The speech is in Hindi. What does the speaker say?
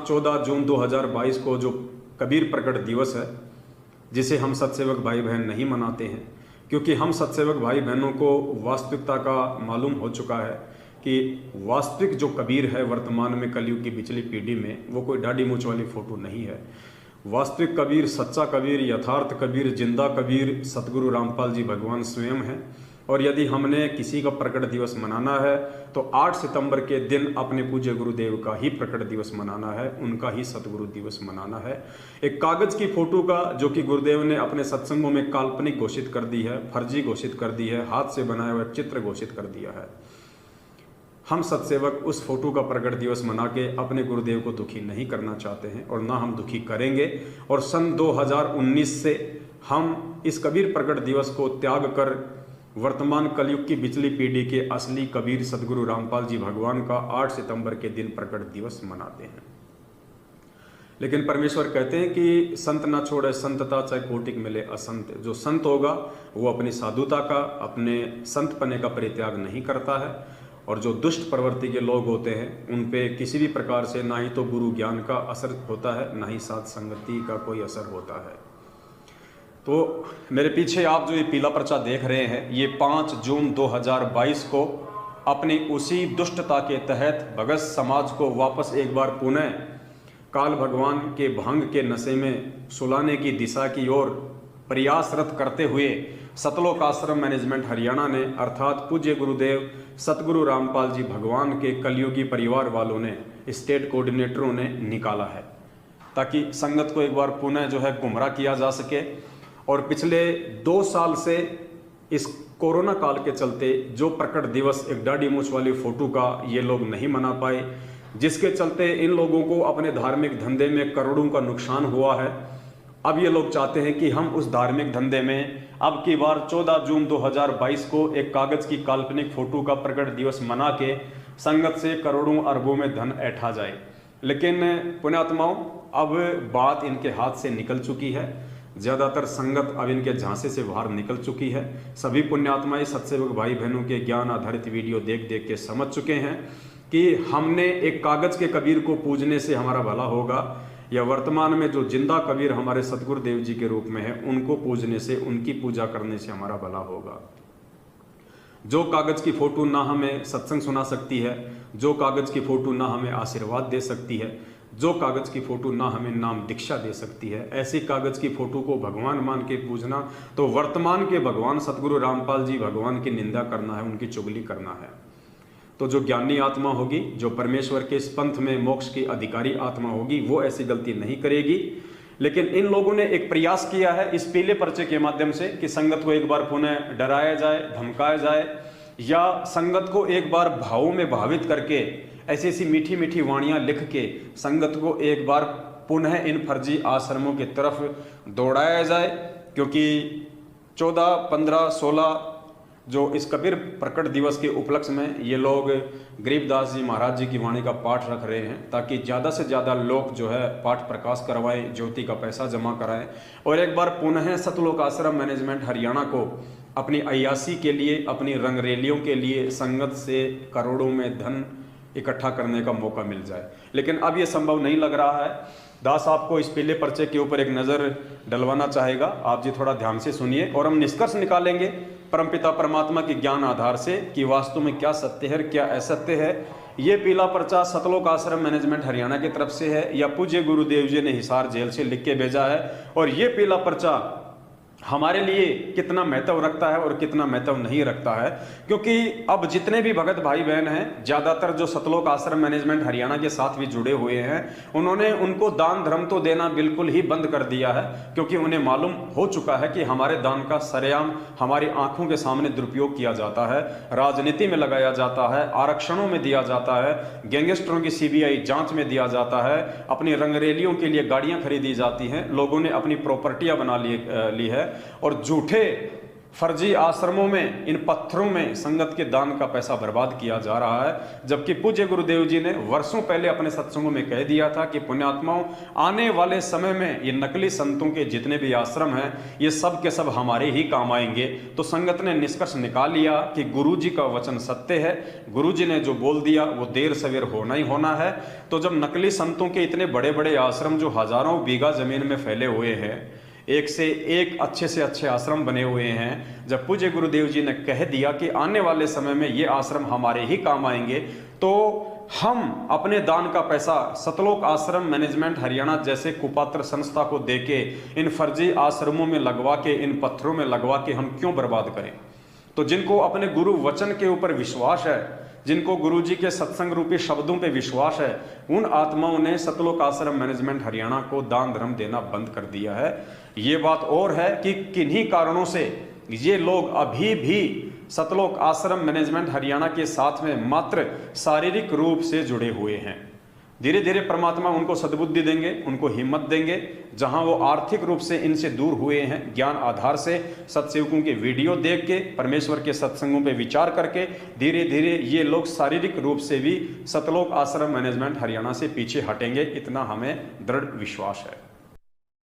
14 जून 2022 को जो कबीर प्रकट दिवस है, जिसे हम सतसेवक भाई बहन नहीं मनाते हैं, क्योंकि हम सतसेवक भाई बहनों को वास्तविकता का मालूम हो चुका है कि वास्तविक जो कबीर है वर्तमान में कलयुग की पिछली पीढ़ी में, वो कोई दाढ़ी मूंछ वाली फोटो नहीं है। वास्तविक कबीर, सच्चा कबीर, यथार्थ कबीर, जिंदा कबीर सतगुरु रामपाल जी भगवान स्वयं हैं। और यदि हमने किसी का प्रकट दिवस मनाना है तो 8 सितंबर के दिन अपने पूज्य गुरुदेव का ही प्रकट दिवस मनाना है, उनका ही सतगुरु दिवस मनाना है। एक कागज की फोटो का, जो कि गुरुदेव ने अपने सत्संगों में काल्पनिक घोषित कर दी है, फर्जी घोषित कर दी है, हाथ से बनाया हुआ चित्र घोषित कर दिया है। हम सतसेवक उस फोटो का प्रकट दिवस मना के अपने गुरुदेव को दुखी नहीं करना चाहते हैं और ना हम दुखी करेंगे। और सन 2019 से हम इस कबीर प्रकट दिवस को त्याग कर वर्तमान कलयुग की पिछली पीढ़ी के असली कबीर सतगुरु रामपाल जी भगवान का 8 सितंबर के दिन प्रकट दिवस मनाते हैं। लेकिन परमेश्वर कहते हैं कि संत ना छोड़े संतता, चाहे कोटिक मिले असंत। जो संत होगा वो अपनी साधुता का, अपने संत पने का परित्याग नहीं करता है। और जो दुष्ट प्रवृत्ति के लोग होते हैं उन पे किसी भी प्रकार से ना ही तो गुरु ज्ञान का असर होता है, ना ही साथ संगति का कोई असर होता है। तो मेरे पीछे आप जो ये पीला पर्चा देख रहे हैं, ये 5 जून 2022 को अपनी उसी दुष्टता के तहत भगत समाज को वापस एक बार पुनः काल भगवान के भांग के नशे में सुलाने की दिशा की ओर प्रयासरत करते हुए सतलोक आश्रम मैनेजमेंट हरियाणा ने, अर्थात पूज्य गुरुदेव सतगुरु रामपाल जी भगवान के कलयुगी परिवार वालों ने, स्टेट कोऑर्डिनेटरों ने निकाला है, ताकि संगत को एक बार पुनः जो है गुमराह किया जा सके। और पिछले 2 साल से इस कोरोना काल के चलते जो प्रकट दिवस एक दाढ़ी मूंछ वाली फोटो का ये लोग नहीं मना पाए, जिसके चलते इन लोगों को अपने धार्मिक धंधे में करोड़ों का नुकसान हुआ है। अब ये लोग चाहते हैं कि हम उस धार्मिक धंधे में अब की बार 14 जून 2022 को एक कागज की काल्पनिक फोटो का प्रकट दिवस मना के संगत से करोड़ों अरबों में धन ऐंठा जाए। लेकिन पुण्यात्माओं, अब बात इनके हाथ से निकल चुकी है। ज़्यादातर संगत अब इनके झांसे से बाहर निकल चुकी है। सभी पुण्यात्माएं सतसेवक भाई बहनों के ज्ञान आधारित वीडियो देख देख के समझ चुके हैं कि हमने एक कागज के कबीर को पूजने से हमारा भला होगा, या वर्तमान में जो जिंदा कबीर हमारे सतगुरुदेव जी के रूप में है उनको पूजने से, उनकी पूजा करने से हमारा भला होगा। जो कागज की फोटो ना हमें सत्संग सुना सकती है, जो कागज की फोटो ना हमें आशीर्वाद दे सकती है, जो कागज की फोटो ना हमें नाम दीक्षा दे सकती है, ऐसी कागज की फोटो को भगवान मान के पूजना तो वर्तमान के भगवान सतगुरु रामपाल जी भगवान की निंदा करना है, उनकी चुगली करना है। तो जो ज्ञानी आत्मा होगी, जो परमेश्वर के इस पंथ में मोक्ष की अधिकारी आत्मा होगी, वो ऐसी गलती नहीं करेगी। लेकिन इन लोगों ने एक प्रयास किया है इस पीले पर्चे के माध्यम से कि संगत को एक बार पुनः डराया जाए, धमकाया जाए, या संगत को एक बार भावों में भावित करके ऐसी ऐसी मीठी मीठी वाणियां लिख के संगत को एक बार पुनः इन फर्जी आश्रमों की तरफ दौड़ाया जाए। क्योंकि 14, 15, 16 जो इस कबीर प्रकट दिवस के उपलक्ष्य में ये लोग गरीबदास जी महाराज जी की वाणी का पाठ रख रहे हैं, ताकि ज़्यादा से ज़्यादा लोग जो है पाठ प्रकाश करवाएं, ज्योति का पैसा जमा कराएं और एक बार पुनः सतलोक आश्रम मैनेजमेंट हरियाणा को अपनी अय्यासी के लिए, अपनी रंगरेलियों के लिए संगत से करोड़ों में धन इकट्ठा करने का मौका मिल जाए। लेकिन अब ये संभव नहीं लग रहा है। दास आपको इस पीले पर्चे के ऊपर एक नज़र डलवाना चाहेगा, आप जी थोड़ा ध्यान से सुनिए और हम निष्कर्ष निकालेंगे परमपिता परमात्मा के ज्ञान आधार से कि वास्तव में क्या सत्य है, क्या असत्य है। ये पीला पर्चा सतलोक आश्रम मैनेजमेंट हरियाणा की तरफ से है या पूज्य गुरुदेव जी ने हिसार जेल से लिख के भेजा है। और ये पीला पर्चा हमारे लिए कितना महत्व रखता है और कितना महत्व नहीं रखता है, क्योंकि अब जितने भी भगत भाई बहन हैं, ज़्यादातर जो सतलोक आश्रम मैनेजमेंट हरियाणा के साथ भी जुड़े हुए हैं, उन्होंने उनको दान धर्म तो देना बिल्कुल ही बंद कर दिया है। क्योंकि उन्हें मालूम हो चुका है कि हमारे दान का सरेआम हमारी आंखों के सामने दुरुपयोग किया जाता है, राजनीति में लगाया जाता है, आरक्षणों में दिया जाता है, गैंगस्टरों की CBI जांच में दिया जाता है, अपनी रंगरेलियों के लिए गाड़ियां खरीदी जाती हैं, लोगों ने अपनी प्रॉपर्टियां बना ली है और झूठे फर्जी आश्रमों में, इन पत्थरों में संगत के दान का पैसा बर्बाद किया जा रहा है। जबकि पूज्य गुरुदेव जी ने वर्षों पहले अपने सत्संगों में कह दिया था कि पुण्यात्माओं, आने वाले समय में ये नकली संतों के जितने भी आश्रम हैं, ये सब के सब हमारे ही काम आएंगे। तो संगत ने निष्कर्ष निकाल लिया कि गुरु जी का वचन सत्य है, गुरु जी ने जो बोल दिया वो देर सवेर होना ही होना है। तो जब नकली संतों के इतने बड़े बड़े आश्रम जो हजारों बीघा जमीन में फैले हुए हैं, एक से एक अच्छे से अच्छे आश्रम बने हुए हैं, जब पूज्य गुरुदेव जी ने कह दिया कि आने वाले समय में ये आश्रम हमारे ही काम आएंगे, तो हम अपने दान का पैसा सतलोक आश्रम मैनेजमेंट हरियाणा जैसे कुपात्र संस्था को देके, इन फर्जी आश्रमों में लगवा के, इन पत्थरों में लगवा के हम क्यों बर्बाद करें। तो जिनको अपने गुरु वचन के ऊपर विश्वास है, जिनको गुरु जी के सत्संग रूपी शब्दों पे विश्वास है, उन आत्माओं ने सतलोक आश्रम मैनेजमेंट हरियाणा को दान धर्म देना बंद कर दिया है। ये बात और है कि किन्हीं कारणों से ये लोग अभी भी सतलोक आश्रम मैनेजमेंट हरियाणा के साथ में मात्र शारीरिक रूप से जुड़े हुए हैं। धीरे धीरे परमात्मा उनको सद्बुद्धि देंगे, उनको हिम्मत देंगे। जहां वो आर्थिक रूप से इनसे दूर हुए हैं, ज्ञान आधार से सत्सेवकों के वीडियो देख के, परमेश्वर के सत्संगों पे विचार करके, धीरे धीरे ये लोग शारीरिक रूप से भी सतलोक आश्रम मैनेजमेंट हरियाणा से पीछे हटेंगे, इतना हमें दृढ़ विश्वास है।